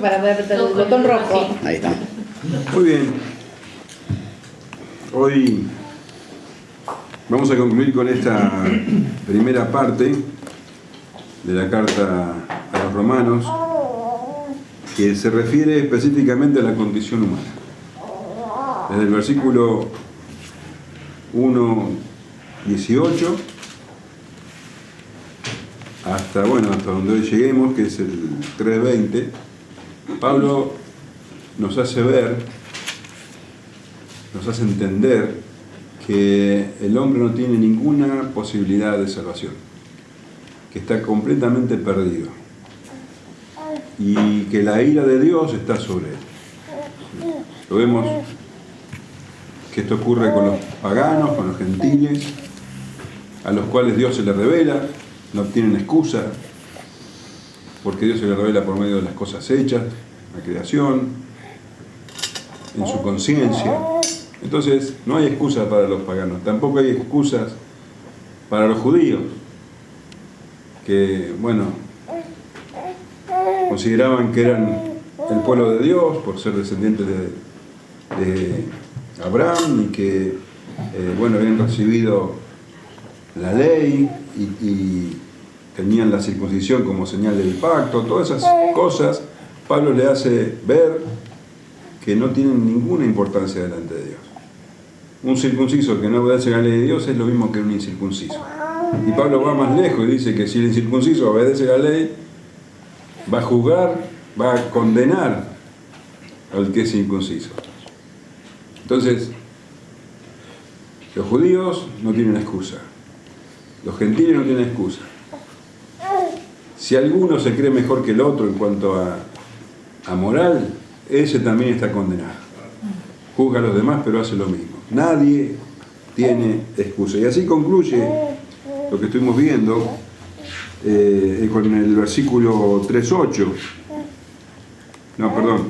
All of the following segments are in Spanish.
Para apretar el botón rojo. Ahí está. Muy bien. Hoy vamos a concluir con esta primera parte de la carta a los romanos, que se refiere específicamente a la condición humana. Desde el versículo 1:18 hasta donde hoy lleguemos, que es el 3:20, Pablo nos hace ver, nos hace entender que el hombre no tiene ninguna posibilidad de salvación, que está completamente perdido y que la ira de Dios está sobre él. Lo vemos que esto ocurre con los paganos, con los gentiles, a los cuales Dios se les revela, no tienen excusa, porque Dios se les revela por medio de las cosas hechas, la creación, en su conciencia. Entonces no hay excusa para los paganos, tampoco hay excusas para los judíos, que consideraban que eran el pueblo de Dios por ser descendientes de Abraham y que habían recibido la ley y tenían la circuncisión como señal del pacto. Todas esas cosas Pablo le hace ver que no tienen ninguna importancia delante de Dios. Un circunciso que no obedece a la ley de Dios es lo mismo que un incircunciso. Y Pablo va más lejos y dice que si el incircunciso obedece a la ley, va a juzgar, va a condenar al que es circunciso. Entonces, los judíos no tienen excusa, los gentiles no tienen excusa. Si alguno se cree mejor que el otro en cuanto a moral, ese también está condenado. Juzga a los demás, pero hace lo mismo. Nadie tiene excusa. Y así concluye lo que estuvimos viendo con el versículo 3:8. No, perdón.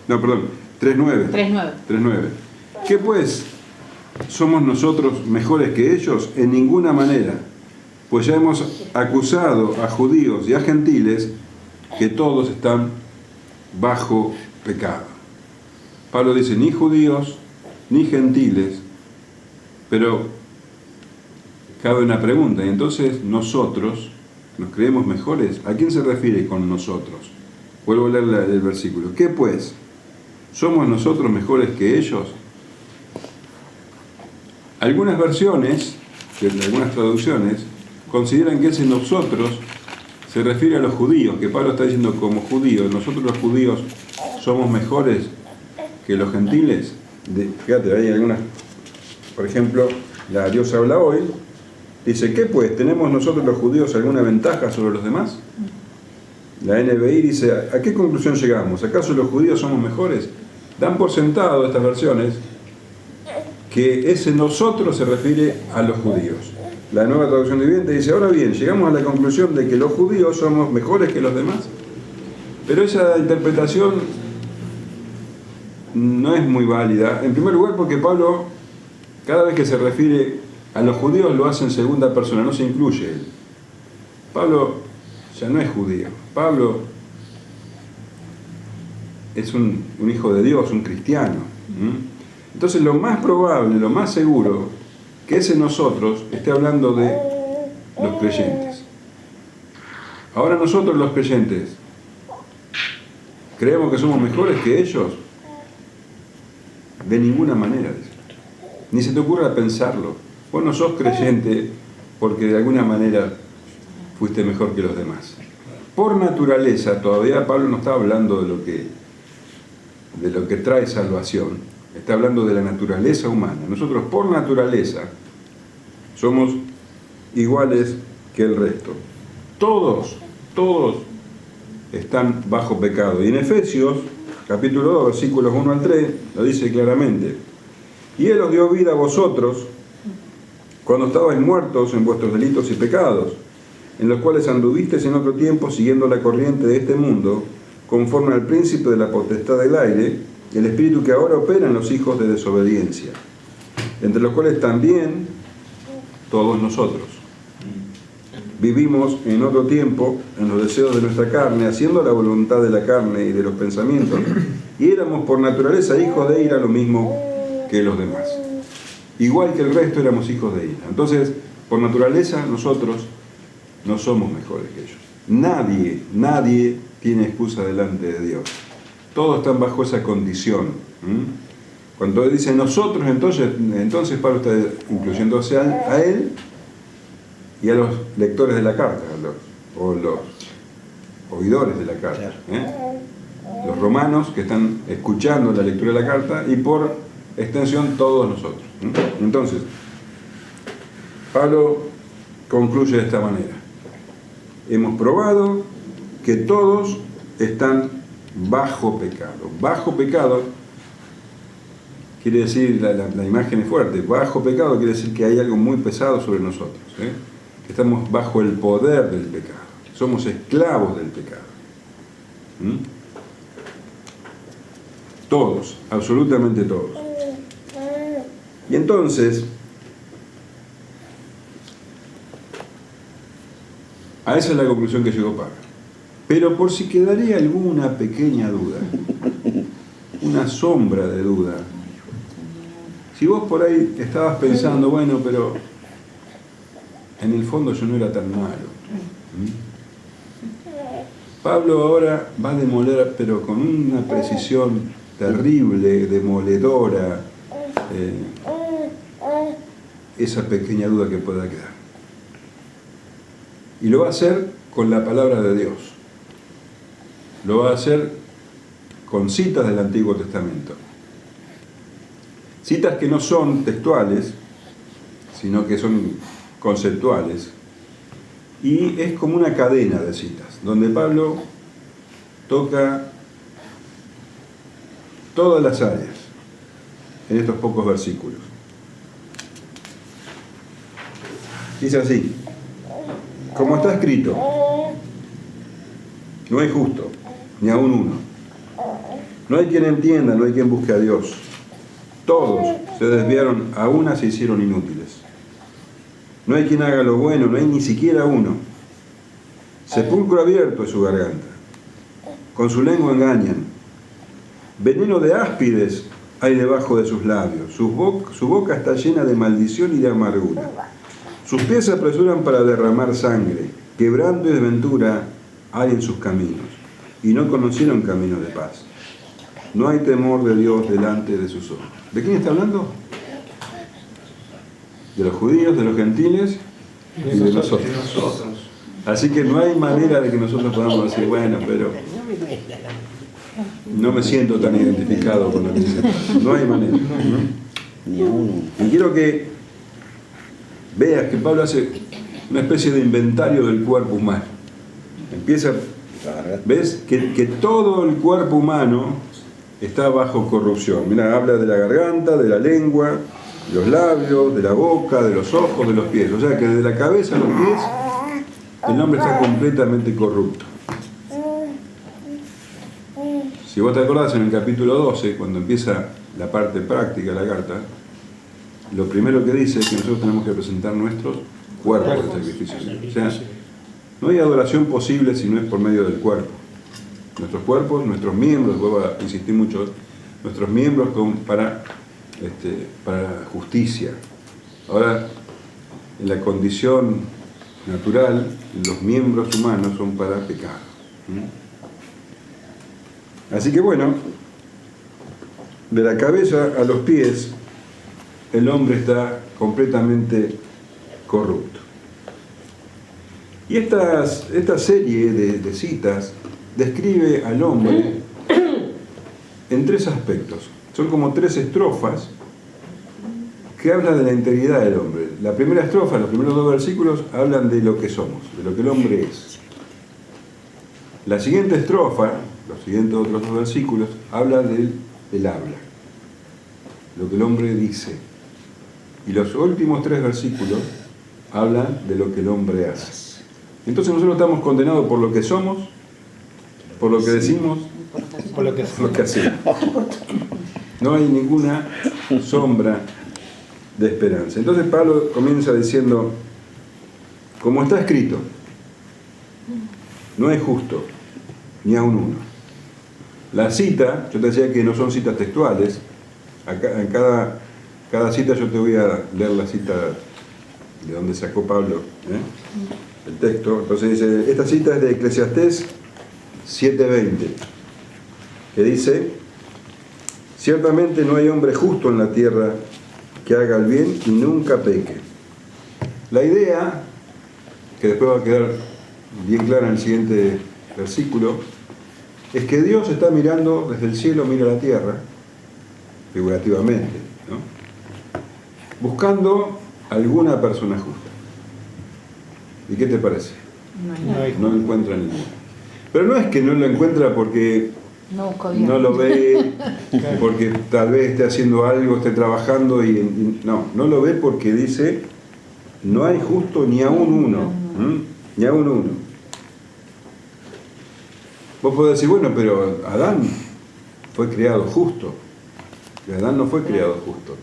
No, perdón. 3:9. 3:9. ¿Qué pues? ¿Somos nosotros mejores que ellos? En ninguna manera. Pues ya hemos acusado a judíos y a gentiles que todos están bajo pecado. Pablo dice, ni judíos ni gentiles, pero cabe una pregunta, y entonces nosotros nos creemos mejores. ¿A quién se refiere con nosotros? Vuelvo a leer el versículo. ¿Qué pues? ¿Somos nosotros mejores que ellos? Algunas versiones, algunas traducciones, consideran que ese nosotros se refiere a los judíos, que Pablo está diciendo como judíos, nosotros los judíos somos mejores que los gentiles. Fíjate, hay algunas, por ejemplo, la Dios habla hoy, dice, ¿qué pues? ¿Tenemos nosotros los judíos alguna ventaja sobre los demás? La NBI dice, ¿a qué conclusión llegamos? ¿Acaso los judíos somos mejores? Dan por sentado estas versiones que ese nosotros se refiere a los judíos. La Nueva Traducción Viviente dice, ahora bien, llegamos a la conclusión de que los judíos somos mejores que los demás. Pero esa interpretación no es muy válida. En primer lugar porque Pablo, cada vez que se refiere a los judíos, lo hace en segunda persona, no se incluye él. Pablo ya no es judío. Pablo es un hijo de Dios, un cristiano. Entonces lo más probable, lo más seguro, que ese nosotros esté hablando de los creyentes. Ahora nosotros los creyentes, ¿creemos que somos mejores que ellos? De ninguna manera. Ni se te ocurra pensarlo. Vos no sos creyente porque de alguna manera fuiste mejor que los demás. Por naturaleza, todavía Pablo no está hablando de lo que trae salvación. Está hablando de la naturaleza humana. Nosotros por naturaleza somos iguales que el resto. Todos están bajo pecado. Y en Efesios, capítulo 2, versículos 1 al 3, lo dice claramente. Y Él os dio vida a vosotros cuando estabais muertos en vuestros delitos y pecados, en los cuales anduvisteis en otro tiempo siguiendo la corriente de este mundo, conforme al príncipe de la potestad del aire, el espíritu que ahora opera en los hijos de desobediencia, entre los cuales también todos nosotros. Vivimos en otro tiempo, en los deseos de nuestra carne, haciendo la voluntad de la carne y de los pensamientos, y éramos por naturaleza hijos de ira, lo mismo que los demás. Igual que el resto éramos hijos de ira. Entonces, por naturaleza, nosotros no somos mejores que ellos. Nadie tiene excusa delante de Dios. Todos están bajo esa condición. Cuando dice nosotros, entonces Pablo está incluyéndose a él y a los lectores de la carta, o los oidores de la carta. Los romanos que están escuchando la lectura de la carta y por extensión todos nosotros. Entonces, Pablo concluye de esta manera. Hemos probado que todos están bajo pecado. Bajo pecado quiere decir, la imagen es fuerte, bajo pecado quiere decir que hay algo muy pesado sobre nosotros, que estamos bajo el poder del pecado, somos esclavos del pecado. Todos, absolutamente todos. Y entonces, a esa es la conclusión que llegó Pablo. Pero por si quedaría alguna pequeña duda, una sombra de duda, si vos por ahí estabas pensando, bueno, pero en el fondo yo no era tan malo. Pablo ahora va a demoler, pero con una precisión terrible, demoledora, esa pequeña duda que pueda quedar. Y lo va a hacer con la palabra de Dios. Lo va a hacer con citas del Antiguo Testamento. Citas que no son textuales, sino que son conceptuales. Y es como una cadena de citas, donde Pablo toca todas las áreas en estos pocos versículos. Dice así: como está escrito, no hay justo, ni aun uno. No hay quien entienda, no hay quien busque a Dios. Todos se desviaron, a una se hicieron inútiles. No hay quien haga lo bueno, no hay ni siquiera uno. Sepulcro abierto es su garganta. Con su lengua engañan. Veneno de áspides hay debajo de sus labios. Su boca está llena de maldición y de amargura. Sus pies se apresuran para derramar sangre. Quebranto y desventura hay en sus caminos. Y no conocieron caminos de paz. No hay temor de Dios delante de sus ojos. ¿De quién está hablando? De los judíos, de los gentiles y de nosotros. Así que no hay manera de que nosotros podamos decir, bueno, pero no me siento tan identificado con lo que dice. No hay manera. Y quiero que veas que Pablo hace una especie de inventario del cuerpo humano. Empieza, ves que todo el cuerpo humano está bajo corrupción. Mira, habla de la garganta, de la lengua, de los labios, de la boca, de los ojos, de los pies. O sea que desde la cabeza a los pies el hombre está completamente corrupto. Si vos te acordás, en el capítulo 12, cuando empieza la parte práctica de la carta, lo primero que dice es que nosotros tenemos que presentar nuestros cuerpos de sacrificio. O sea, no hay adoración posible si no es por medio del cuerpo. Nuestros cuerpos, nuestros miembros, vuelvo a insistir mucho, nuestros miembros para justicia. Ahora, en la condición natural, los miembros humanos son para pecado. Así que bueno, de la cabeza a los pies, el hombre está completamente corrupto. Y esta serie de citas describe al hombre en tres aspectos. Son como tres estrofas que hablan de la integridad del hombre. La primera estrofa, los primeros dos versículos, hablan de lo que somos, de lo que el hombre es. La siguiente estrofa, los siguientes otros dos versículos, habla del habla, lo que el hombre dice. Y los últimos tres versículos hablan de lo que el hombre hace. Entonces nosotros estamos condenados por lo que somos, por lo que decimos, por lo que hacemos. No hay ninguna sombra de esperanza. Entonces Pablo comienza diciendo, como está escrito, no es justo, ni aun uno. La cita, yo te decía que no son citas textuales, acá, en cada cita yo te voy a leer la cita de donde sacó Pablo el texto. Entonces dice, esta cita es de Eclesiastés 7:20, que dice, ciertamente no hay hombre justo en la tierra que haga el bien y nunca peque. La idea, que después va a quedar bien clara en el siguiente versículo, es que Dios está mirando desde el cielo, mira la tierra, figurativamente, ¿no? Buscando alguna persona justa. ¿Y qué te parece? No encuentra ninguno. Pero no es que no lo encuentra porque no lo ve, porque tal vez esté haciendo algo, esté trabajando no lo ve porque dice, no hay justo ni aún uno, ni aún uno. Vos podés decir, bueno, pero Adán fue creado justo. Y Adán no fue creado justo.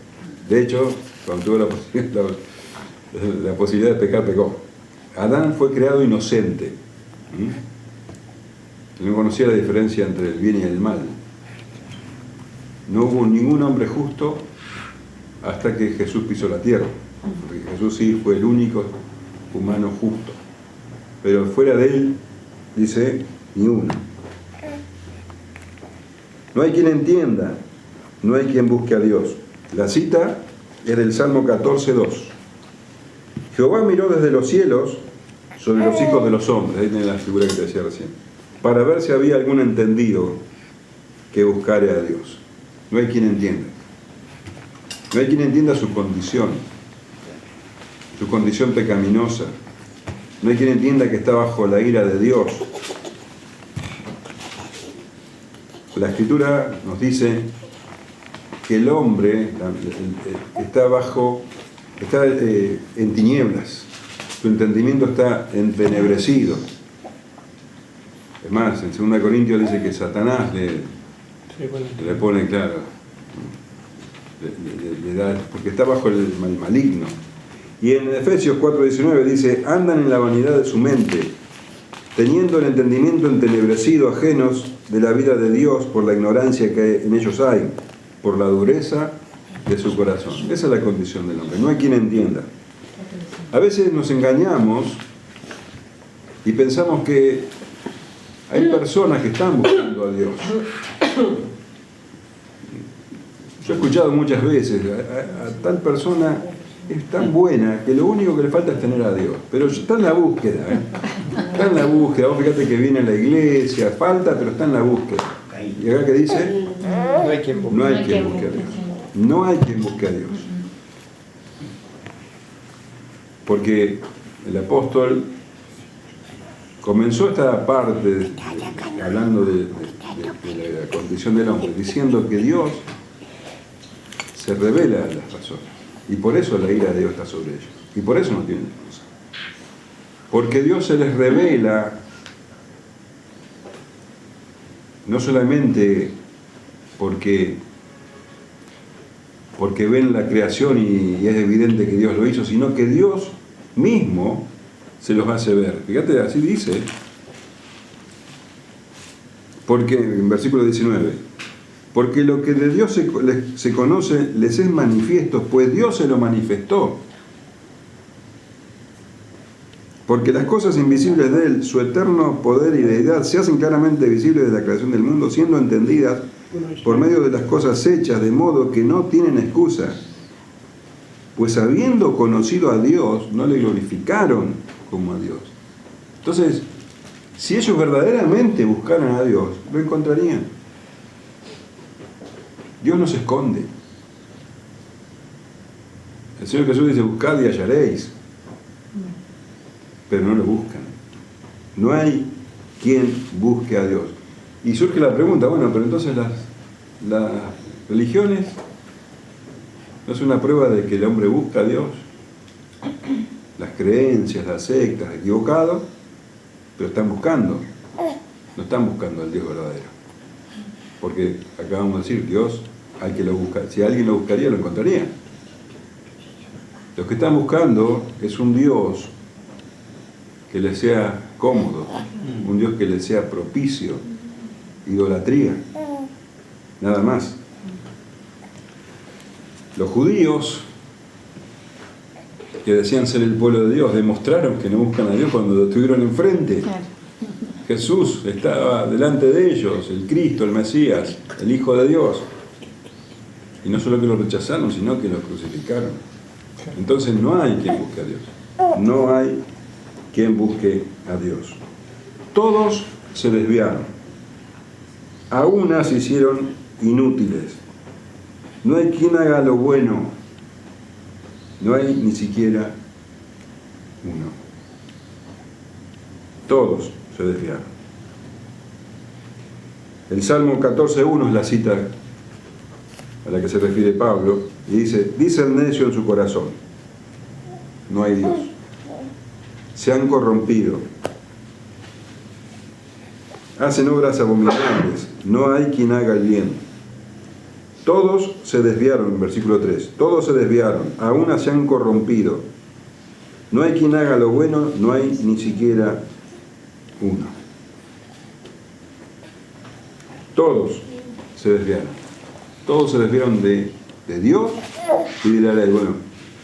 De hecho, cuando tuvo la posibilidad de pecar, pecó. Adán fue creado inocente. No conocía la diferencia entre el bien y el mal. No hubo ningún hombre justo hasta que Jesús pisó la tierra. Porque Jesús sí fue el único humano justo. Pero fuera de él, dice, ni uno. No hay quien entienda, no hay quien busque a Dios. La cita es del Salmo 14:2. Jehová miró desde los cielos sobre los hijos de los hombres, ahí tiene la figura que te decía recién, para ver si había algún entendido que buscare a Dios. No hay quien entienda. No hay quien entienda su condición pecaminosa. No hay quien entienda que está bajo la ira de Dios. La Escritura nos dice que el hombre está en tinieblas, su entendimiento está entenebrecido. Es más, en 2 Corintios dice que Satanás le pone, claro, le da, porque está bajo el maligno. Y en Efesios 4:19 dice, andan en la vanidad de su mente, teniendo el entendimiento entenebrecido, ajenos de la vida de Dios por la ignorancia que en ellos hay, por la dureza de su corazón. Esa es la condición del hombre, no hay quien entienda. A veces nos engañamos y pensamos que hay personas que están buscando a Dios. Yo he escuchado muchas veces, a tal persona es tan buena que lo único que le falta es tener a Dios. Pero está en la búsqueda, está en la búsqueda. Vos fíjate que viene a la iglesia, falta, pero está en la búsqueda. Y acá que dice, no hay quien busque a Dios. No hay quien busque a Dios. Porque el apóstol comenzó esta parte hablando de la condición del hombre, diciendo que Dios se revela a las personas. Y por eso la ira de Dios está sobre ellos. Y por eso no tienen excusa. Porque Dios se les revela no solamente porque ven la creación y es evidente que Dios lo hizo, sino que Dios mismo se los hace ver. Fíjate, así dice. Porque, en versículo 19, porque lo que de Dios se conoce les es manifiesto, pues Dios se lo manifestó. Porque las cosas invisibles de Él, su eterno poder y deidad, se hacen claramente visibles desde la creación del mundo, siendo entendidas por medio de las cosas hechas, de modo que no tienen excusa. Pues habiendo conocido a Dios, no le glorificaron como a Dios. Entonces, si ellos verdaderamente buscaran a Dios, lo encontrarían. Dios no se esconde. El Señor Jesús dice, buscad y hallaréis. Pero no lo buscan. No hay quien busque a Dios. Y surge la pregunta, bueno, pero entonces las religiones no es una prueba de que el hombre busca a Dios. Las creencias, las sectas, equivocados, pero están buscando. No están buscando al Dios verdadero. Porque acabamos de decir, Dios, al que lo busca, si alguien lo buscaría, lo encontraría. Lo que están buscando es un Dios que les sea cómodo, un Dios que les sea propicio, idolatría, nada más. Los judíos, que decían ser el pueblo de Dios, demostraron que no buscan a Dios cuando lo tuvieron enfrente. Jesús estaba delante de ellos, el Cristo, el Mesías, el Hijo de Dios. Y no solo que lo rechazaron, sino que lo crucificaron. Entonces no hay quien busque a Dios. No hay quien busque a Dios. Todos se desviaron. A una se hicieron inútiles. No hay quien haga lo bueno. No hay ni siquiera uno. Todos se desviaron. El Salmo 14:1 es la cita a la que se refiere Pablo, y dice el necio en su corazón, no hay Dios. Se han corrompido. Hacen obras abominables. No hay quien haga el bien. Todos se desviaron, versículo 3. Todos se desviaron. A una se han corrompido. No hay quien haga lo bueno. No hay ni siquiera uno. Todos se desviaron. Todos se desviaron de Dios y de la ley. Bueno,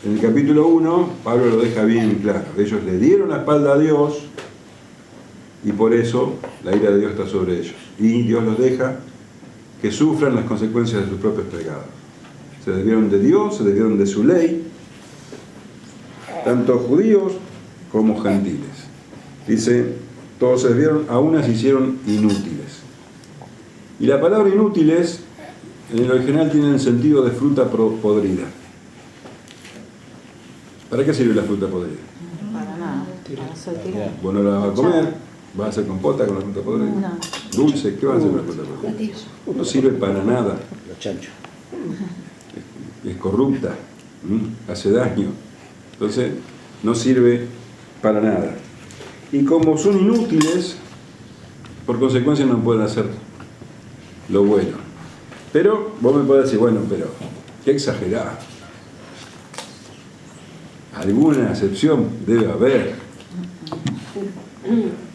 en el capítulo 1, Pablo lo deja bien claro. Ellos le dieron la espalda a Dios y por eso la ira de Dios está sobre ellos. Y Dios los deja que sufran las consecuencias de sus propios pecados. Se desviaron de Dios, se desviaron de su ley, tanto judíos como gentiles. Dice, todos se desviaron, a una se hicieron inútiles. Y la palabra inútiles, en el original tiene el sentido de fruta podrida. ¿Para qué sirve la fruta podrida? Para nada. Para hacer tirar. Vos no la vas a comer, vas a hacer compota con la fruta podrida. No. Dulce, ¿qué vas a hacer con la fruta podrida? No sirve para nada. Los chanchos. Es corrupta, hace daño. Entonces, no sirve para nada. Y como son inútiles, por consecuencia no pueden hacer lo bueno. Pero vos me podés decir, bueno, pero qué exagerado. Alguna excepción debe haber.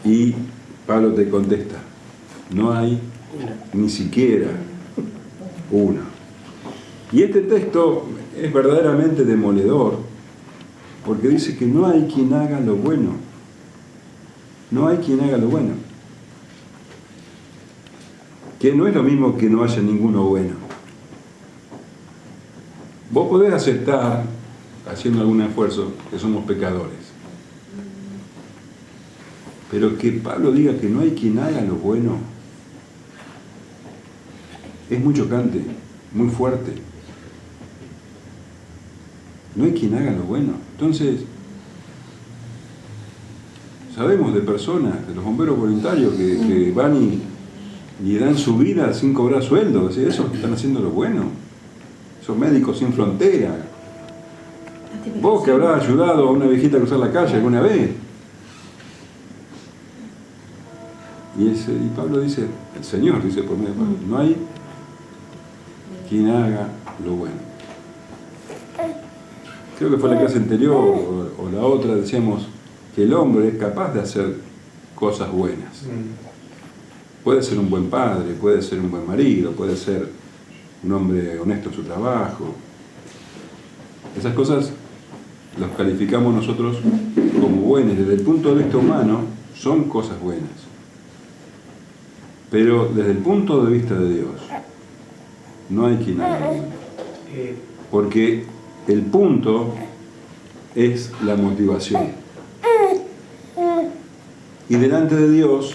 Y Pablo te contesta, no hay ni siquiera uno. Y este texto es verdaderamente demoledor, porque dice que no hay quien haga lo bueno. No hay quien haga lo bueno. Que no es lo mismo que no haya ninguno bueno. Vos podés aceptar, haciendo algún esfuerzo, que somos pecadores. Pero que Pablo diga que no hay quien haga lo bueno, es muy chocante, muy fuerte. No hay quien haga lo bueno. Entonces, sabemos de personas, de los bomberos voluntarios que van y dan su vida sin cobrar sueldo. ¿Sí? Esos están haciendo lo bueno. Esos médicos sin frontera. Vos que habrás ayudado a una viejita a cruzar la calle alguna vez. Y Pablo dice, el Señor dice por medio de Pablo, no hay quien haga lo bueno. Creo que fue la clase anterior o la otra, decíamos que el hombre es capaz de hacer cosas buenas. Puede ser un buen padre, puede ser un buen marido, puede ser un hombre honesto en su trabajo. Esas cosas las calificamos nosotros como buenas. Desde el punto de vista humano, son cosas buenas. Pero desde el punto de vista de Dios, no hay quien haga lo bueno. Porque el punto es la motivación. Y delante de Dios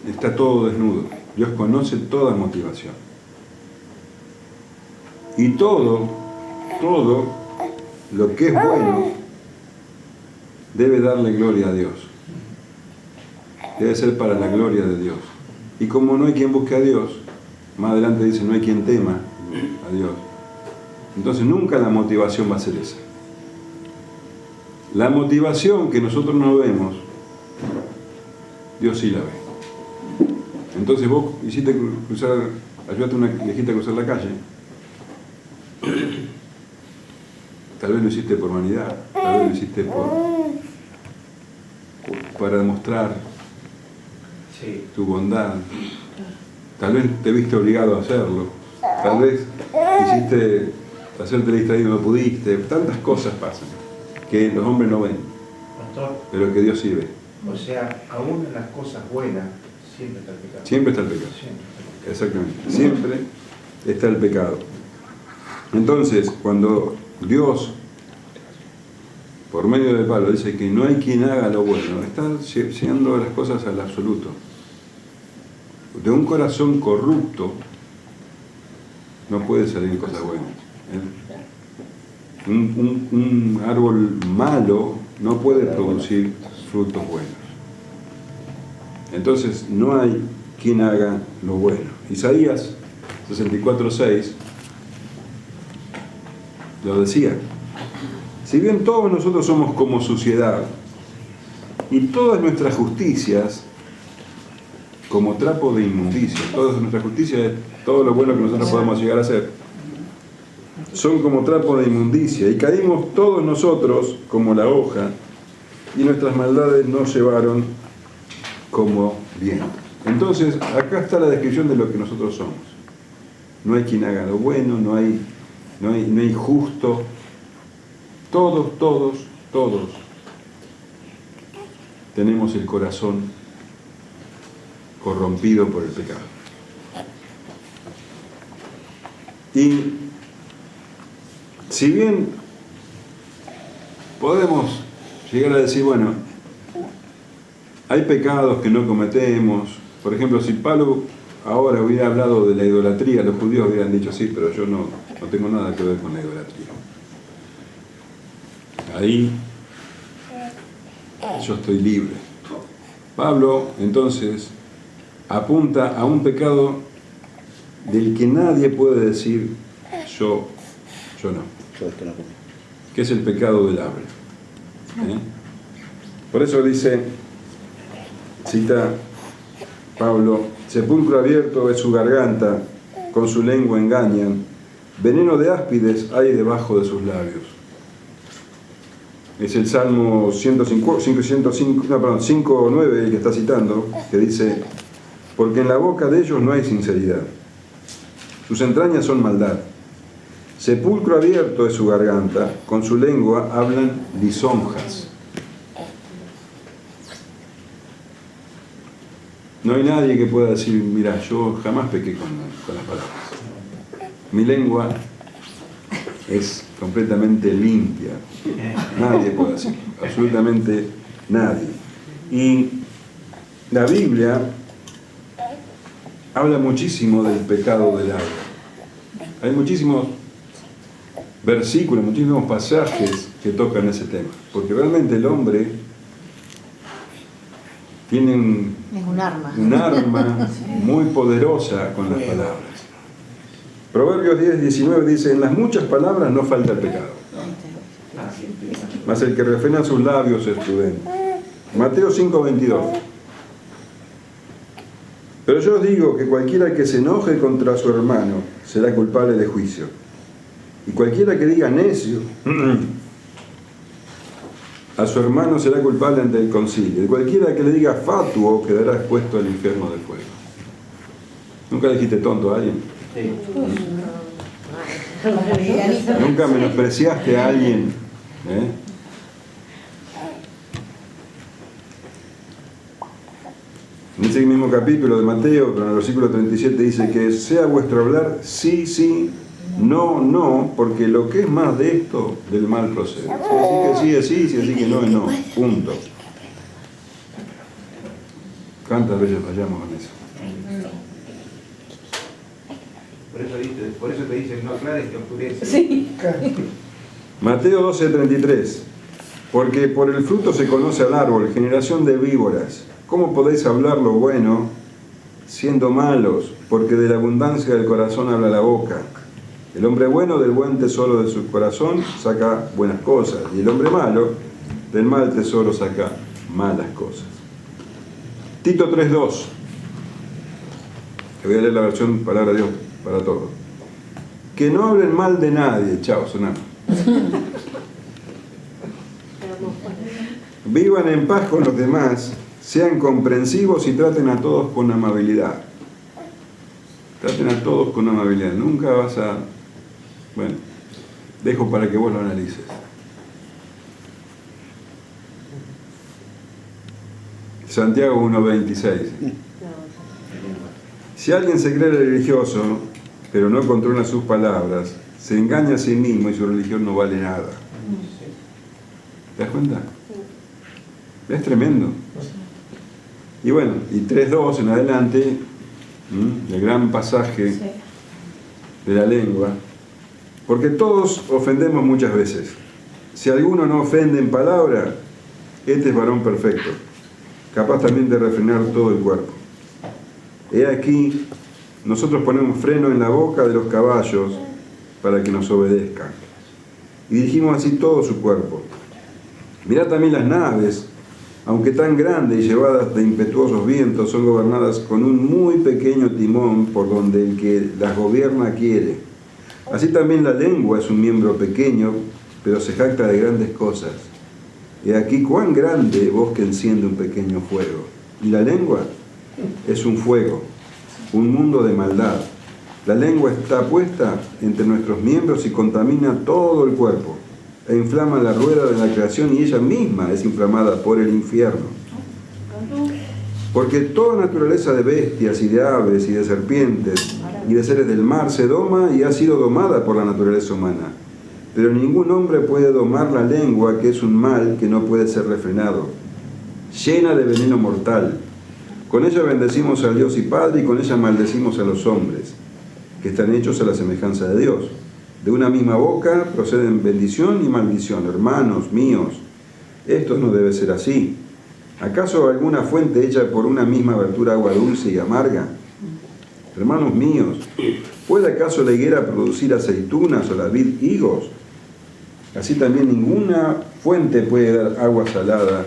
está todo desnudo. Dios conoce toda motivación. Y todo lo que es bueno debe darle gloria a Dios. Debe ser para la gloria de Dios. Y como no hay quien busque a Dios, más adelante dice no hay quien tema a Dios. Entonces nunca la motivación va a ser esa. La motivación que nosotros no vemos, Dios sí la ve. Entonces vos ayudaste a una viejita a cruzar la calle. Tal vez lo hiciste por vanidad, tal vez lo hiciste para demostrar tu bondad. Tal vez te viste obligado a hacerlo. Tal vez quisiste hacerte distraído y no pudiste. Tantas cosas pasan que los hombres no ven, Pastor, pero que Dios sí ve. o sea, aún en las cosas buenas, siempre está el pecado. Siempre está el pecado. Siempre está el pecado. Exactamente. Siempre está el pecado. Entonces, cuando Dios, por medio de Pablo, dice que no hay quien haga lo bueno, está llegando las cosas al absoluto. De un corazón corrupto no puede salir cosas buenas. Un árbol malo no puede producir frutos buenos. Entonces, no hay quien haga lo bueno. Isaías 64:6 lo decía: si bien todos nosotros somos como suciedad y todas nuestras justicias como trapo de inmundicia, todas nuestras justicias, todo lo bueno que nosotros podemos llegar a hacer, son como trapo de inmundicia, y caímos todos nosotros como la hoja, y nuestras maldades nos llevaron como viento. Entonces, acá está la descripción de lo que nosotros somos. No hay quien haga lo bueno, no hay justo. Todos tenemos el corazón corrompido por el pecado. Y si bien podemos llegar a decir, bueno, hay pecados que no cometemos. Por ejemplo, si Pablo ahora hubiera hablado de la idolatría, los judíos hubieran dicho, sí, pero yo no tengo nada que ver con la idolatría. Ahí yo estoy libre. Pablo, entonces, apunta a un pecado del que nadie puede decir yo no, que es el pecado del habla. Por eso dice, cita Pablo: sepulcro abierto es su garganta, con su lengua engañan, veneno de áspides hay debajo de sus labios. Es el Salmo 5:9 el que está citando, que dice: porque en la boca de ellos no hay sinceridad, sus entrañas son maldad. Sepulcro abierto es su garganta, con su lengua hablan lisonjas. No hay nadie que pueda decir, mira, yo jamás pequé con las palabras. Mi lengua es completamente limpia. Nadie puede decirlo, absolutamente nadie. Y la Biblia habla muchísimo del pecado del habla. Hay muchísimos versículos, muchísimos pasajes que tocan ese tema, porque realmente el hombre tiene un arma muy poderosa con las palabras. Proverbios 10:19 dice: en las muchas palabras no falta el pecado, mas el que refrena sus labios es prudente. Mateo 5:22: pero yo os digo que cualquiera que se enoje contra su hermano será culpable de juicio, y cualquiera que diga necio a su hermano será culpable ante el concilio, y cualquiera que le diga fatuo quedará expuesto al infierno del fuego. ¿Nunca le dijiste tonto a alguien? Sí. ¿Nunca menospreciaste a alguien? En ese mismo capítulo de Mateo, pero en el versículo 37 dice que sea vuestro hablar sí, sí, no, no, porque lo que es más de esto, del mal procede. Si decís que sí es sí, si decís que no es no. Punto. ¿Cuántas veces fallamos con eso? Por eso te dicen, no aclares que oscurece. Sí. Mateo 12:33: porque por el fruto se conoce al árbol, generación de víboras. ¿Cómo podéis hablar lo bueno siendo malos? Porque de la abundancia del corazón habla la boca. El hombre bueno del buen tesoro de su corazón saca buenas cosas, y el hombre malo del mal tesoro saca malas cosas. Tito 3:2. Te voy a leer la versión Palabra de Dios para todos. Que no hablen mal de nadie, chao, sonamos. Vivan en paz con los demás, sean comprensivos y traten a todos con amabilidad. Traten a todos con amabilidad. Nunca vas a... Bueno, dejo para que vos lo analices. Santiago 1:26. Si alguien se cree religioso, pero no controla sus palabras, se engaña a sí mismo y su religión no vale nada. ¿Te das cuenta? Es tremendo. Y bueno, y 3:2 en adelante, el gran pasaje de la lengua, porque todos ofendemos muchas veces. Si alguno no ofende en palabra, este es varón perfecto, capaz también de refrenar todo el cuerpo. He aquí, nosotros ponemos freno en la boca de los caballos para que nos obedezcan. Y dirigimos así todo su cuerpo. Mirad también las naves, aunque tan grandes y llevadas de impetuosos vientos, son gobernadas con un muy pequeño timón por donde el que las gobierna quiere. Así también la lengua es un miembro pequeño, pero se jacta de grandes cosas. He aquí cuán grande bosque enciende un pequeño fuego. Y la lengua es un fuego, un mundo de maldad. La lengua está puesta entre nuestros miembros y contamina todo el cuerpo, e inflama la rueda de la creación y ella misma es inflamada por el infierno. Porque toda naturaleza de bestias y de aves y de serpientes y de seres del mar se doma y ha sido domada por la naturaleza humana. Pero ningún hombre puede domar la lengua, que es un mal que no puede ser refrenado, llena de veneno mortal. Con ella bendecimos a Dios y Padre, y con ella maldecimos a los hombres, que están hechos a la semejanza de Dios. De una misma boca proceden bendición y maldición. Hermanos míos, esto no debe ser así. ¿Acaso alguna fuente hecha por una misma abertura agua dulce y amarga? Hermanos míos, ¿puede acaso la higuera producir aceitunas o la vid higos? Así también ninguna fuente puede dar agua salada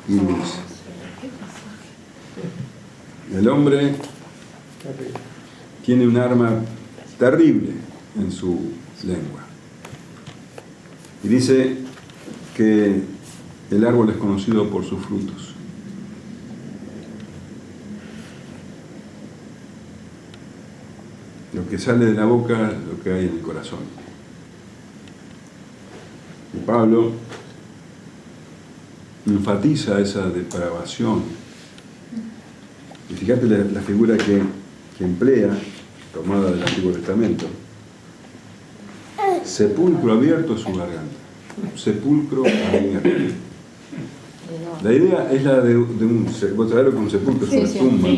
y dulce. El hombre tiene un arma terrible en su lengua. Y dice que el árbol es conocido por sus frutos. Lo que sale de la boca, lo que hay en el corazón. Y Pablo enfatiza esa depravación. Y fíjate la figura que emplea, tomada del Antiguo Testamento. Sepulcro abierto es su garganta. Sepulcro abierto. La idea es la de un... Vos sabés lo que un sepulcro es una tumba,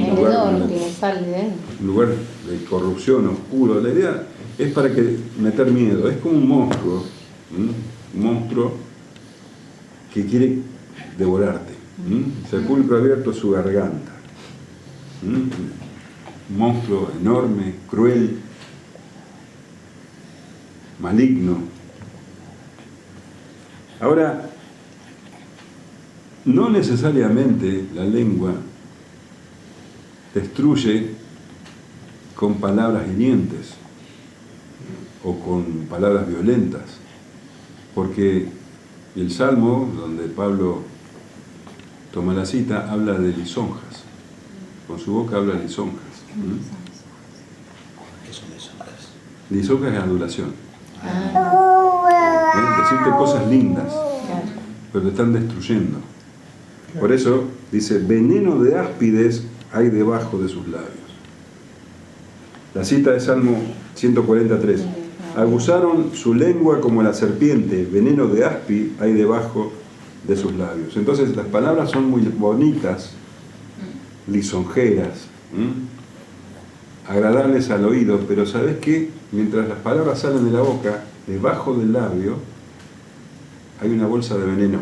un lugar de corrupción, oscuro. La idea es para que meter miedo. Es como un monstruo. Un monstruo que quiere devorarte. Sepulcro abierto es su garganta. Un monstruo enorme, cruel, maligno. Ahora, no necesariamente la lengua destruye con palabras hirientes o con palabras violentas, porque el Salmo, donde Pablo toma la cita, habla de lisonjas. Con su boca habla lisonjas. ¿Qué son lisonjas? Lisonjas es adulación. Decirte cosas lindas, pero te están destruyendo. Por eso dice, veneno de áspides hay debajo de sus labios. La cita de Salmo 143. Aguzaron su lengua como la serpiente, veneno de aspi hay debajo de sus labios. Entonces las palabras son muy bonitas, lisonjeras, agradables al oído, pero ¿sabes qué? Mientras las palabras salen de la boca, debajo del labio hay una bolsa de veneno.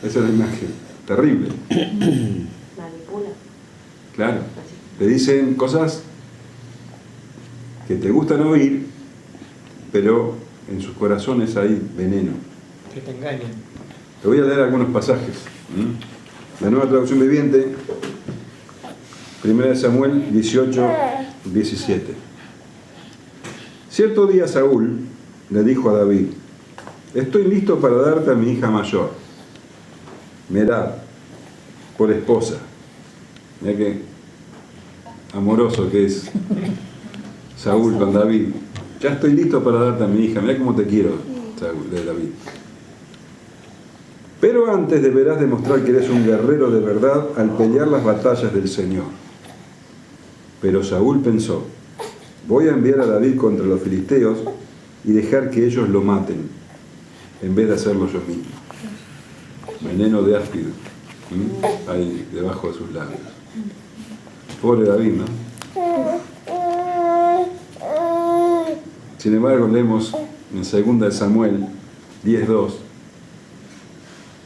Esa es la imagen, terrible. Manipula. Claro, te dicen cosas que te gustan oír, pero en sus corazones hay veneno. Que te engañan. Te voy a leer algunos pasajes. La Nueva Traducción Viviente, 1 Samuel 18, 17. Cierto día Saúl le dijo a David, estoy listo para darte a mi hija mayor. Merab, por esposa. Mirá qué amoroso que es Saúl con David. Ya estoy listo para darte a mi hija, mirá cómo te quiero, Saúl, de David. Pero antes deberás demostrar que eres un guerrero de verdad al pelear las batallas del Señor. Pero Saúl pensó, voy a enviar a David contra los filisteos y dejar que ellos lo maten, en vez de hacerlo yo mismo. Veneno de áspid, ahí debajo de sus labios. Pobre David, ¿no? Sin embargo, leemos en 2 Samuel 10:2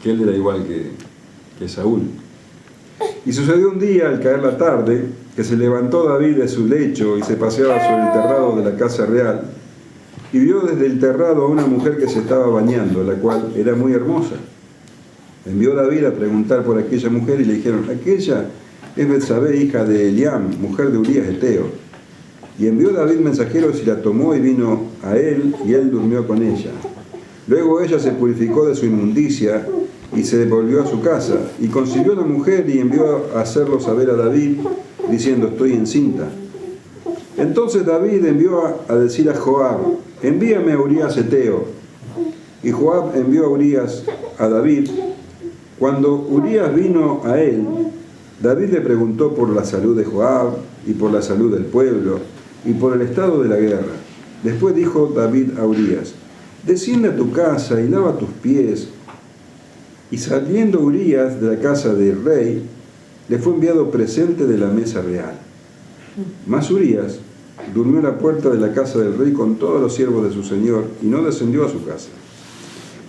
que él era igual que Saúl. Y sucedió un día, al caer la tarde, que se levantó David de su lecho y se paseaba sobre el terrado de la casa real, y vio desde el terrado a una mujer que se estaba bañando, la cual era muy hermosa. Envió David a preguntar por aquella mujer y le dijeron, aquella es Betsabé, hija de Eliam, mujer de Urías Heteo. Y envió David mensajeros y la tomó y vino a él, y él durmió con ella. Luego ella se purificó de su inmundicia y se devolvió a su casa, y concibió la mujer y envió a hacerlo saber a David, diciendo, estoy encinta. Entonces David envió a decir a Joab, envíame a Urías Heteo. Y Joab envió a Urías a David. Cuando Urías vino a él, David le preguntó por la salud de Joab y por la salud del pueblo y por el estado de la guerra. Después dijo David a Urías, desciende a tu casa y lava tus pies. Y saliendo Urías de la casa del rey, le fue enviado presente de la mesa real. Mas Urías durmió en la puerta de la casa del rey con todos los siervos de su señor y no descendió a su casa.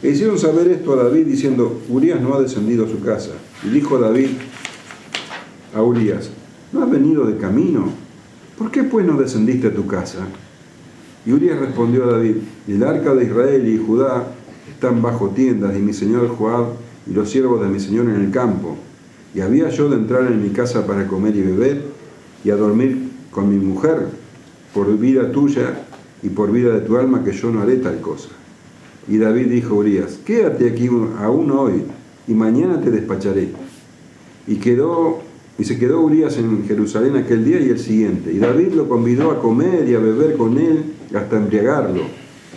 E hicieron saber esto a David diciendo, Urías no ha descendido a su casa. Y dijo David a Urías, ¿no has venido de camino? ¿Por qué pues no descendiste a tu casa? Y Urías respondió a David, el arca de Israel y Judá están bajo tiendas, y mi señor Joab y los siervos de mi señor en el campo. Y había yo de entrar en mi casa para comer y beber, y a dormir con mi mujer, por vida tuya y por vida de tu alma, que yo no haré tal cosa. Y David dijo a Urías, quédate aquí aún hoy, y mañana te despacharé. Y se quedó Urías en Jerusalén aquel día y el siguiente. Y David lo convidó a comer y a beber con él hasta embriagarlo.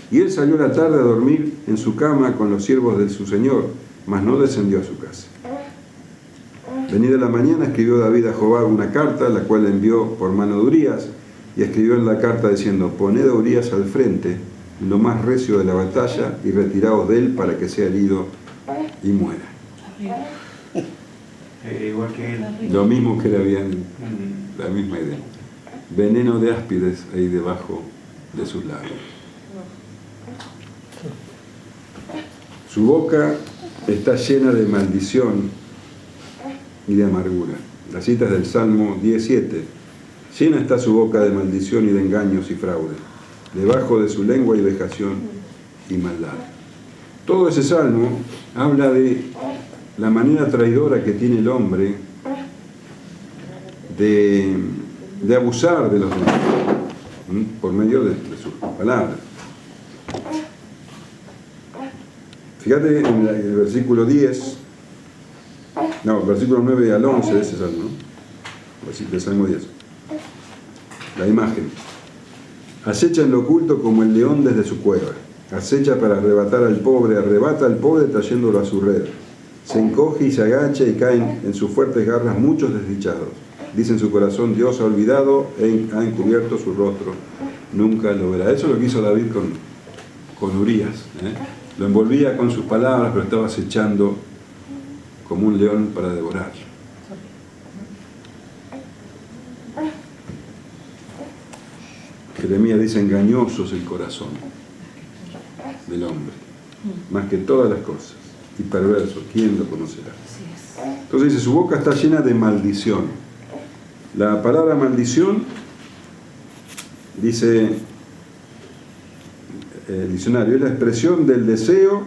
Y él salió a la tarde a dormir en su cama con los siervos de su señor, mas no descendió a su casa. Venida la mañana escribió David a Joab una carta, la cual envió por mano de Urías, y escribió en la carta diciendo, poned a Urías al frente, en lo más recio de la batalla, y retiraos de él para que sea herido y muera. Igual que él. Lo mismo que le habían, la misma idea. Veneno de áspides ahí debajo de sus labios. Su boca está llena de maldición y de amargura. La cita es del Salmo 17. Llena está su boca de maldición y de engaños y fraude. Debajo de su lengua hay vejación y maldad. Todo ese salmo habla de la manera traidora que tiene el hombre de abusar de los demás por medio de sus palabras. Fíjate en el versículo 9 al 11 de ese salmo, ¿no? Del Salmo 10. La imagen. Acecha en lo oculto como el león desde su cueva. Acecha para arrebatar al pobre, arrebata al pobre trayéndolo a su red. Se encoge y se agacha y caen en sus fuertes garras muchos desdichados. Dice en su corazón, Dios ha olvidado, ha encubierto su rostro, nunca lo verá. Eso es lo que hizo David con Urías. Lo envolvía con sus palabras, pero estaba acechando como un león para devorar. Jeremías dice, engañoso es el corazón del hombre, más que todas las cosas, y perverso, ¿quién lo conocerá? Entonces dice, su boca está llena de maldición. La palabra maldición, dice el diccionario, es la expresión del deseo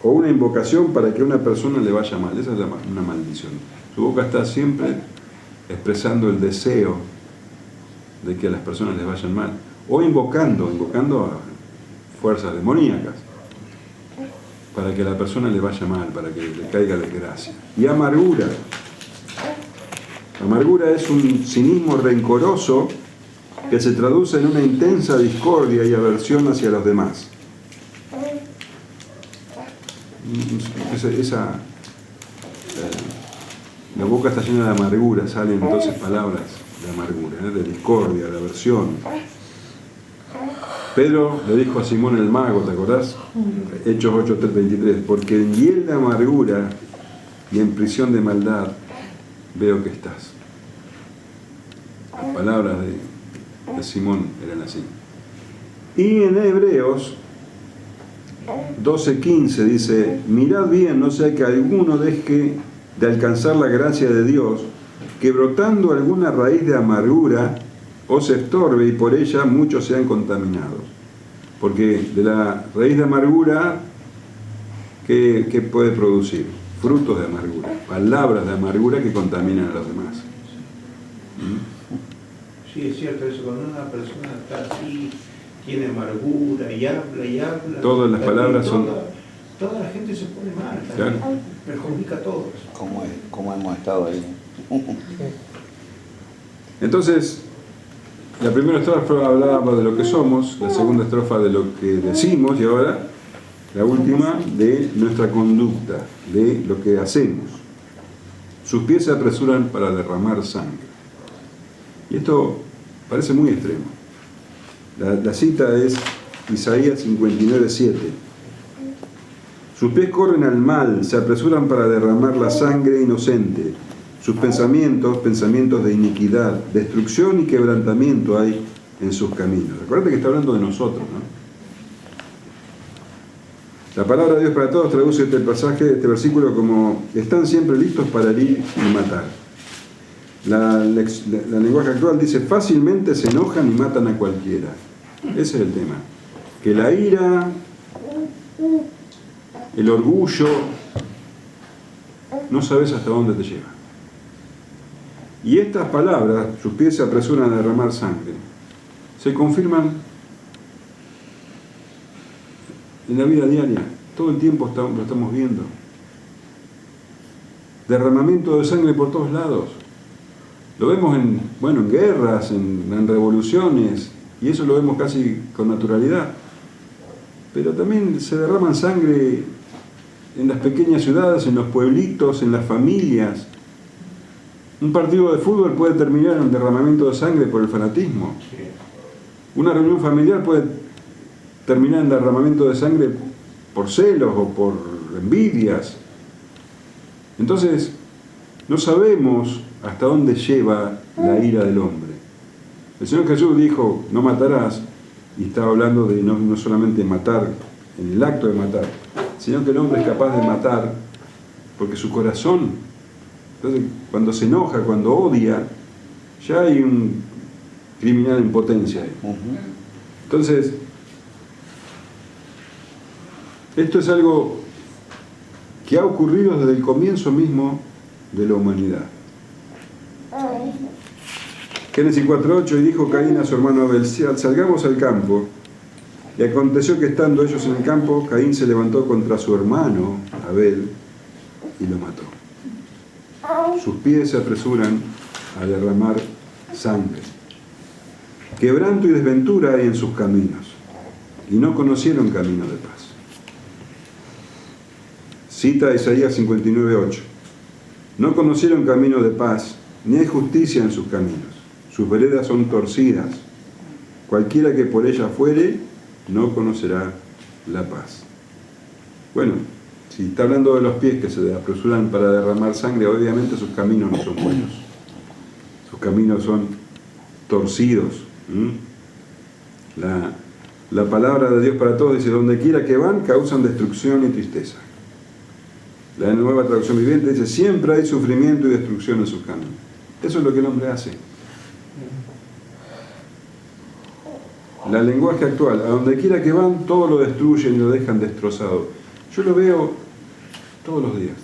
o una invocación para que a una persona le vaya mal. Esa es una maldición. Su boca está siempre expresando el deseo de que a las personas les vayan mal, o invocando a fuerzas demoníacas. para que a la persona le vaya mal, para que le caiga la desgracia. Y amargura. Amargura es un cinismo rencoroso que se traduce en una intensa discordia y aversión hacia los demás. La boca está llena de amargura, salen entonces palabras de amargura, de discordia, de aversión. Pedro le dijo a Simón el mago, ¿te acordás? Hechos 8:23, porque en hiel de amargura y en prisión de maldad veo que estás. Las palabras de Simón eran así. Y en Hebreos 12:15 dice, mirad bien, no sea que alguno deje de alcanzar la gracia de Dios, que brotando alguna raíz de amargura os estorbe y por ella muchos sean contaminados. Porque de la raíz de amargura, ¿qué puede producir? Frutos de amargura, palabras de amargura que contaminan a los demás. Sí, es cierto eso, cuando una persona está así, tiene amargura y habla. Todas las palabras son... Toda la gente se pone mal, claro. Perjudica a todos. ¿Cómo hemos estado ahí? Entonces, la primera estrofa hablaba de lo que somos, la segunda estrofa de lo que decimos y ahora la última de nuestra conducta, de lo que hacemos. Sus pies se apresuran para derramar sangre. Y esto parece muy extremo. La cita es Isaías 59:7. Sus pies corren al mal, se apresuran para derramar la sangre inocente. Sus pensamientos de iniquidad, destrucción y quebrantamiento hay en sus caminos. Acuérdate que está hablando de nosotros, ¿no? La palabra de Dios para todos traduce este pasaje, este versículo como están siempre listos para herir y matar. La lenguaje actual dice fácilmente se enojan y matan a cualquiera. Ese es el tema. Que la ira, el orgullo, no sabes hasta dónde te lleva. Y estas palabras, sus pies se apresuran a derramar sangre, se confirman en la vida diaria. Todo el tiempo lo estamos viendo. Derramamiento de sangre por todos lados. Lo vemos en guerras, en revoluciones, y eso lo vemos casi con naturalidad. Pero también se derraman sangre en las pequeñas ciudades, en los pueblitos, en las familias. Un partido de fútbol puede terminar en un derramamiento de sangre por el fanatismo. Una reunión familiar puede terminar en derramamiento de sangre por celos o por envidias. Entonces, no sabemos hasta dónde lleva la ira del hombre. El Señor Jesús dijo, no matarás, y estaba hablando de no solamente matar en el acto de matar, sino que el hombre es capaz de matar porque su corazón... Entonces, cuando se enoja, cuando odia, ya hay un criminal en potencia ahí. Entonces, esto es algo que ha ocurrido desde el comienzo mismo de la humanidad. Génesis 4:8, y dijo Caín a su hermano Abel, salgamos al campo. Y aconteció que estando ellos en el campo, Caín se levantó contra su hermano Abel y lo mató. Sus pies se apresuran a derramar sangre. Quebranto y desventura hay en sus caminos, y no conocieron camino de paz. Cita Isaías 59:8. No conocieron camino de paz, ni hay justicia en sus caminos. Sus veredas son torcidas. Cualquiera que por ella fuere, no conocerá la paz. Bueno, si está hablando de los pies que se apresuran para derramar sangre, obviamente sus caminos no son buenos. Sus caminos son torcidos. La palabra de Dios para todos dice, donde quiera que van, causan destrucción y tristeza. La Nueva Traducción Viviente dice, siempre hay sufrimiento y destrucción en sus caminos. Eso es lo que el hombre hace. La lenguaje actual, a donde quiera que van, todo lo destruyen y lo dejan destrozado. Yo lo veo todos los días.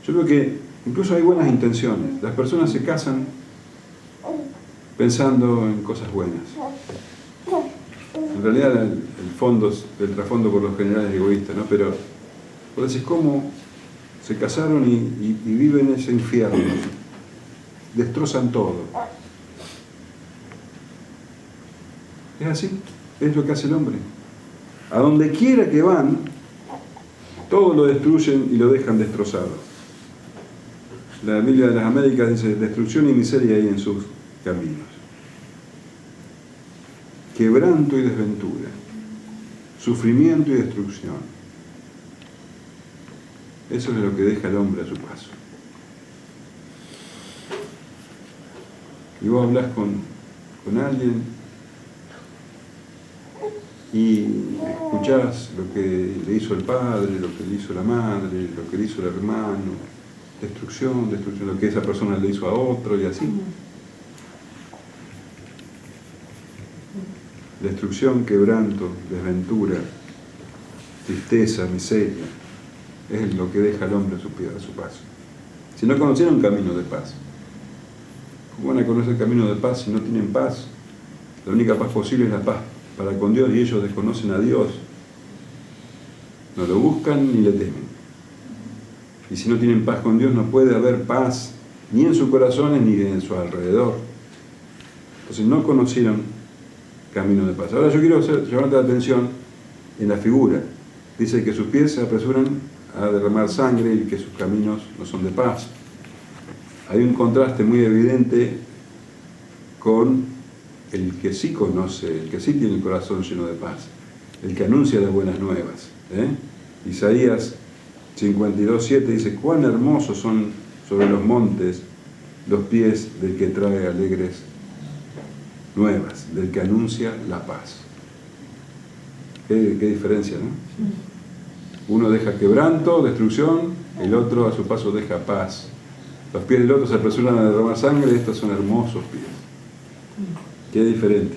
Yo veo que incluso hay buenas intenciones. Las personas se casan pensando en cosas buenas. En realidad el trasfondo por lo general es egoísta, ¿no? Pero vos decís, ¿cómo se casaron y viven ese infierno? Destrozan todo. Es así, es lo que hace el hombre. A donde quiera que van, todo lo destruyen y lo dejan destrozado. La Biblia de las Américas dice, destrucción y miseria hay en sus caminos. Quebranto y desventura, sufrimiento y destrucción. Eso es lo que deja el hombre a su paso. Y vos hablás con alguien y escuchás lo que le hizo el padre, lo que le hizo la madre, lo que le hizo el hermano, destrucción, lo que esa persona le hizo a otro y así. Destrucción, quebranto, desventura, tristeza, miseria, es lo que deja al hombre a su paso. Si no conocieron un camino de paz, ¿cómo van a conocer el camino de paz si no tienen paz? La única paz posible es la paz para con Dios, y ellos desconocen a Dios, no lo buscan ni le temen. Y si no tienen paz con Dios, no puede haber paz ni en sus corazones ni en su alrededor. Entonces no conocieron camino de paz. Ahora yo quiero llamarte la atención en la figura. Dice que sus pies se apresuran a derramar sangre y que sus caminos no son de paz. Hay un contraste muy evidente con el que sí conoce, el que sí tiene el corazón lleno de paz, el que anuncia las buenas nuevas. Isaías 52:7 dice, cuán hermosos son sobre los montes los pies del que trae alegres nuevas, del que anuncia la paz. Qué diferencia, ¿no? Uno deja quebranto, destrucción, el otro a su paso deja paz. Los pies del otro se apresuran a derramar sangre, estos son hermosos pies. Qué diferente.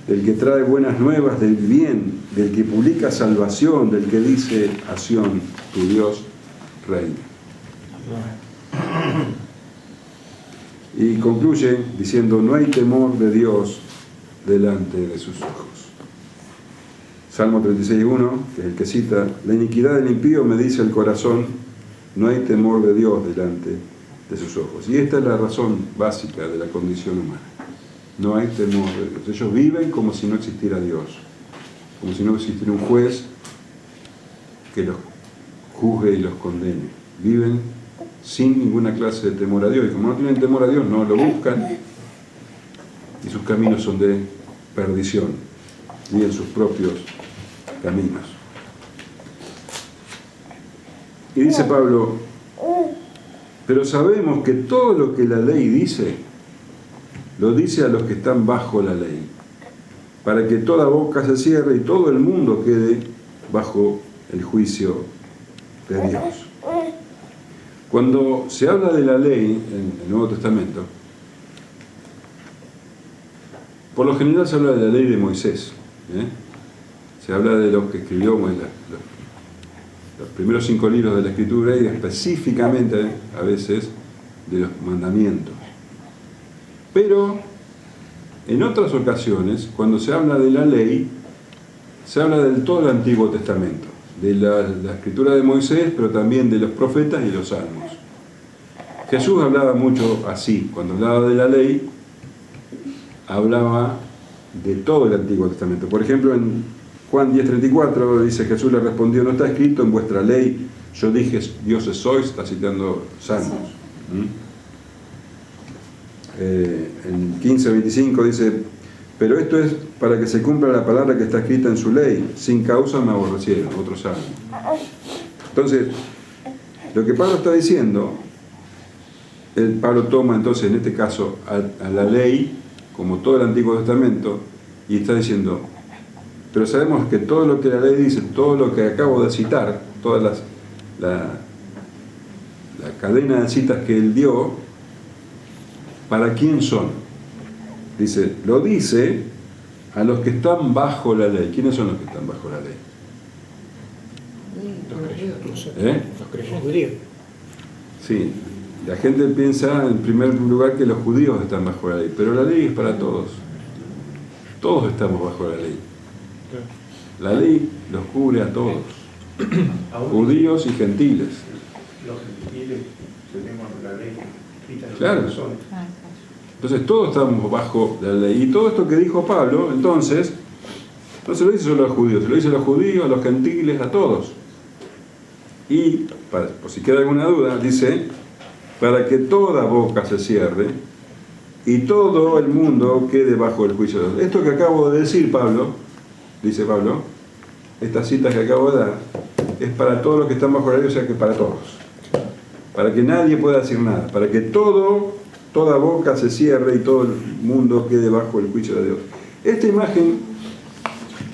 Del que trae buenas nuevas del bien, del que publica salvación, del que dice a Sión, tu Dios reina. Y concluye diciendo, no hay temor de Dios delante de sus ojos. Salmo 36:1, que es el que cita, la iniquidad del impío me dice el corazón, no hay temor de Dios delante de sus ojos. Y esta es la razón básica de la condición humana. No hay temor de Dios. Ellos viven como si no existiera Dios, como si no existiera un juez que los juzgue y los condene. Viven sin ninguna clase de temor a Dios. Y como no tienen temor a Dios, no lo buscan y sus caminos son de perdición, y en sus propios caminos. Y dice Pablo, pero sabemos que todo lo que la ley dice, lo dice a los que están bajo la ley, para que toda boca se cierre y todo el mundo quede bajo el juicio de Dios. Cuando se habla de la ley en el Nuevo Testamento, por lo general se habla de la ley de Moisés. Se habla de lo que escribió Moisés, los primeros 5 libros de la Escritura, y específicamente a veces de los mandamientos. Pero en otras ocasiones, cuando se habla de la ley, se habla del todo el Antiguo Testamento, de la Escritura de Moisés, pero también de los profetas y los salmos. Jesús hablaba mucho así, cuando hablaba de la ley, hablaba de todo el Antiguo Testamento. Por ejemplo, en Juan 10:34 dice, Jesús le respondió, no está escrito en vuestra ley, yo dije, dioses sois, está citando Salmos. En 15:25 dice, pero esto es para que se cumpla la palabra que está escrita en su ley, sin causa me aborrecieron, otro salmo. Entonces, lo que Pablo está diciendo, Pablo toma entonces en este caso a la ley, como todo el Antiguo Testamento, y está diciendo, pero sabemos que todo lo que la ley dice, todo lo que acabo de citar, toda la cadena de citas que él dio, ¿para quién son? Dice, lo dice a los que están bajo la ley. ¿Quiénes son los que están bajo la ley? Los creyentes judíos. Sí, la gente piensa en primer lugar que los judíos están bajo la ley, pero la ley es para todos. Todos estamos bajo la ley. La ley los cubre a todos, Aún judíos y gentiles. los gentiles tenemos la ley escrita en Claro. el corazón. Entonces todos estamos bajo la ley. Y todo esto que dijo Pablo, entonces, no se lo dice solo a los judíos, se lo dice a los judíos, a los gentiles, a todos. Y, por si queda alguna duda, dice, para que toda boca se cierre y todo el mundo quede bajo el juicio de Dios. Esto que acabo de decir, Pablo, dice Pablo, estas citas que acabo de dar, es para todos los que están bajo la ley, o sea que para todos. Para que nadie pueda decir nada, para que toda boca se cierre y todo el mundo quede bajo el juicio de Dios. Esta imagen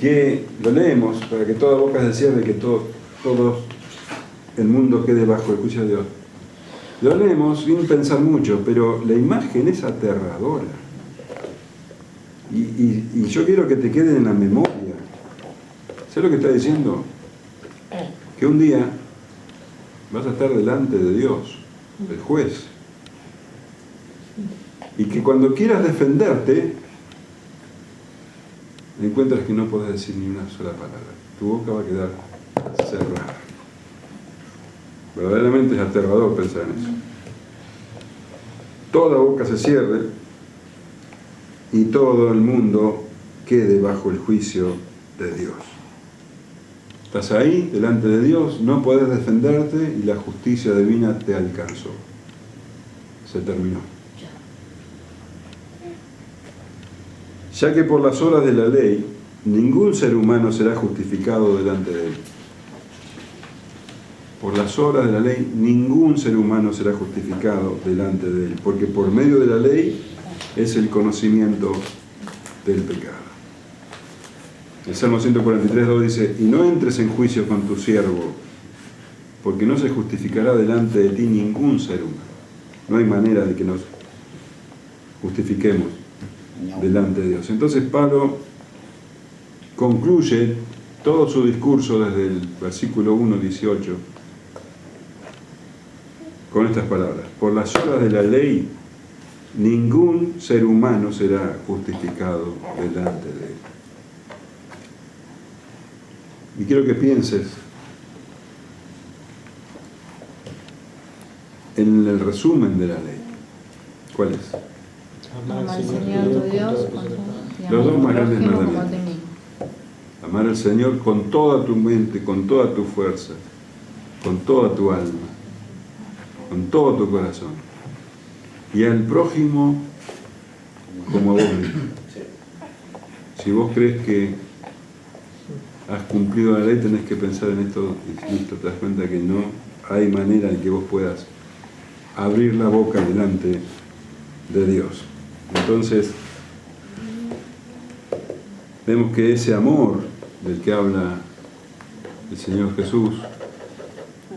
que lo leemos, para que toda boca se cierre y que todo el mundo quede bajo el juicio de Dios, lo leemos sin pensar mucho, pero la imagen es aterradora. Y yo quiero que te quede en la memoria. ¿Sabes lo que está diciendo? Que un día vas a estar delante de Dios, el juez. Y que cuando quieras defenderte, encuentras que no podés decir ni una sola palabra. Tu boca va a quedar cerrada. Verdaderamente es aterrador pensar en eso. Toda boca se cierre y todo el mundo quede bajo el juicio de Dios. Estás ahí, delante de Dios, no podés defenderte y la justicia divina te alcanzó. Se terminó. Ya que por las obras de la ley, ningún ser humano será justificado delante de él. Por las obras de la ley, ningún ser humano será justificado delante de él, porque por medio de la ley es el conocimiento del pecado. El Salmo 143:2 dice, y no entres en juicio con tu siervo, porque no se justificará delante de ti ningún ser humano. No hay manera de que nos justifiquemos delante de Dios. Entonces Pablo concluye todo su discurso desde el versículo 1:18 con estas palabras: por las obras de la ley ningún ser humano será justificado delante de él. Y quiero que pienses en el resumen de la ley. ¿Cuál es? Amar al Señor tu Dios con todo, y Los dos amar más al grandes prójimo como a ti mandamientos. mismo. Amar al Señor con toda tu mente, con toda tu fuerza, con toda tu alma, con todo tu corazón. Y al prójimo como a vos mismo. Si vos crees que has cumplido la ley, tenés que pensar en esto y listo, te das cuenta que no hay manera en que vos puedas abrir la boca delante de Dios. Entonces, vemos que ese amor del que habla el Señor Jesús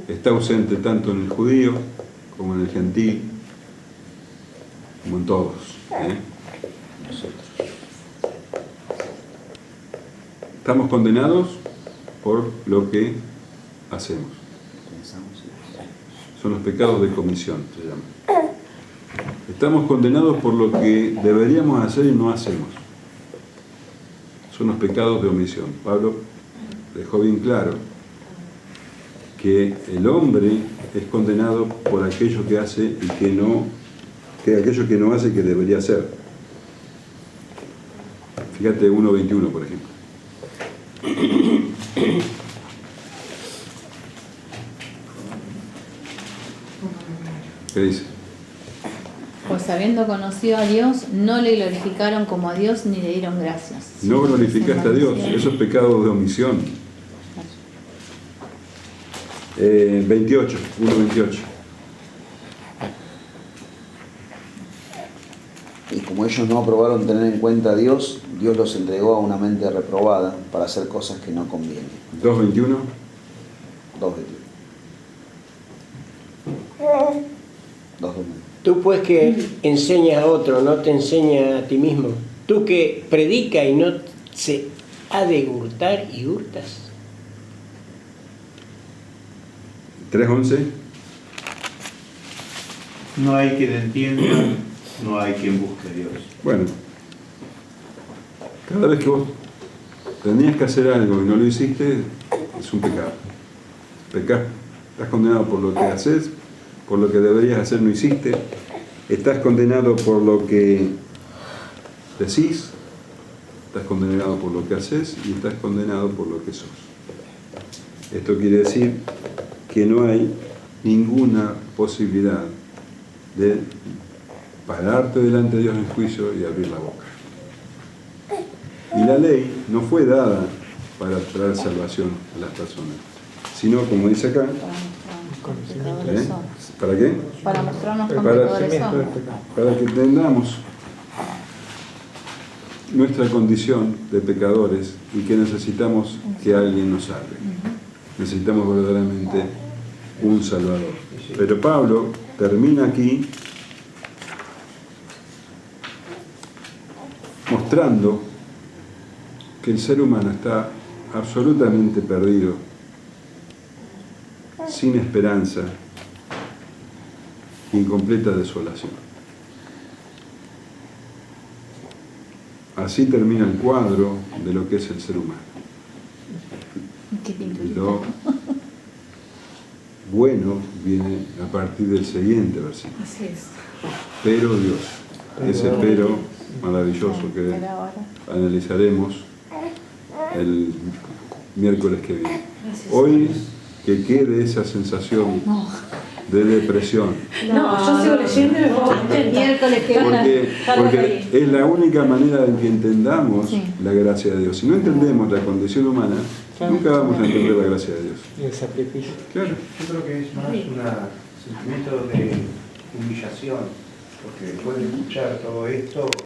está ausente tanto en el judío como en el gentil, como en todos. Estamos condenados por lo que hacemos. Son los pecados de comisión, se llaman. Estamos condenados por lo que deberíamos hacer y no hacemos. Son los pecados de omisión. Pablo dejó bien claro que el hombre es condenado por aquello que hace y que aquello que no hace y que debería hacer. Fíjate 1:21, por ejemplo. ¿Qué dice? Pues habiendo conocido a Dios, no le glorificaron como a Dios ni le dieron gracias. No glorificaste a Dios, eso es pecado de omisión. 28, 1:28. Y como ellos no aprobaron tener en cuenta a Dios, Dios los entregó a una mente reprobada para hacer cosas que no convienen. 2:21. 2:21. Tú pues que enseñas a otro, no te enseñas a ti mismo. Tú que predicas y no se ha de hurtar y hurtas. 3:11. No hay quien entienda, no hay quien busque a Dios. Bueno, Cada vez que vos tenías que hacer algo y no lo hiciste, es un pecado. Pecás, estás condenado por lo que haces, por lo que deberías hacer no hiciste, estás condenado por lo que decís, estás condenado por lo que haces y estás condenado por lo que sos. Esto quiere decir que no hay ninguna posibilidad de pararte delante de Dios en juicio y abrir la boca. Y la ley no fue dada para traer salvación a las personas, sino, como dice acá, Pecadores somos. ¿para qué? Para mostrarnos cuán Para- pecadores somos. Para que entendamos nuestra condición de pecadores y que necesitamos que alguien nos salve. Necesitamos verdaderamente un Salvador. Pero Pablo termina aquí mostrando que el ser humano está absolutamente perdido, sin esperanza y en completa desolación. Así termina el cuadro de lo que es el ser humano. Qué pinturita. Lo bueno viene a partir del siguiente versículo. Así es. Pero Dios, ese pero maravilloso que Pero ahora. analizaremos el miércoles que viene. Hoy que quede esa sensación de depresión, No, yo sigo leyendo y me pongo contenta. Miércoles que porque es la única manera en que entendamos Sí. la gracia de Dios. Si no entendemos la condición humana, nunca vamos a entender la gracia de Dios. Y el sacrificio. Claro. Yo creo que es más un sentimiento de humillación, porque después de escuchar todo esto,